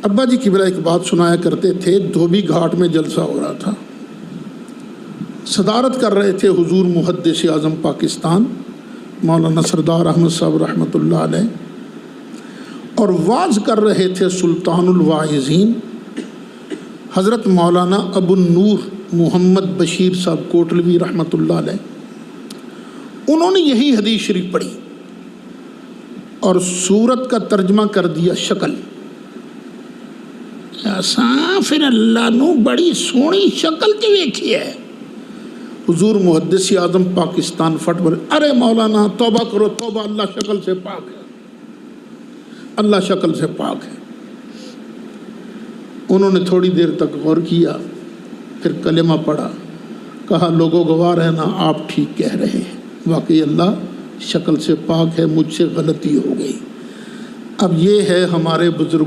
ابا جی قبلہ ایک بات سنایا کرتے تھے، دھوبی گھاٹ میں جلسہ ہو رہا تھا، صدارت کر رہے تھے حضور محدث اعظم پاکستان مولانا سردار احمد صاحب رحمۃ اللہ علیہ، اور واعظ کر رہے تھے سلطان الواعظین حضرت مولانا ابو النور محمد بشیر صاحب کوٹلوی رحمۃ اللہ علیہ۔ انہوں نے یہی حدیث شریف پڑھی اور سورت کا ترجمہ کر دیا شکل۔ اساں پھر اللہ نو بڑی سونی شکل چ ویکھی ہے۔ حضور محدث اعظم پاکستان فٹ بڑے، ارے مولانا توبہ کرو، توبہ، اللہ شکل سے پاک ہے، اللہ شکل سے پاک ہے۔ انہوں نے تھوڑی دیر تک غور کیا، پھر کلمہ پڑھا، کہا لوگوں گواہ رہنا، آپ ٹھیک کہہ رہے ہیں، واقعی اللہ شکل سے پاک ہے، مجھ سے غلطی ہو گئی۔ اب یہ ہے ہمارے بزرگ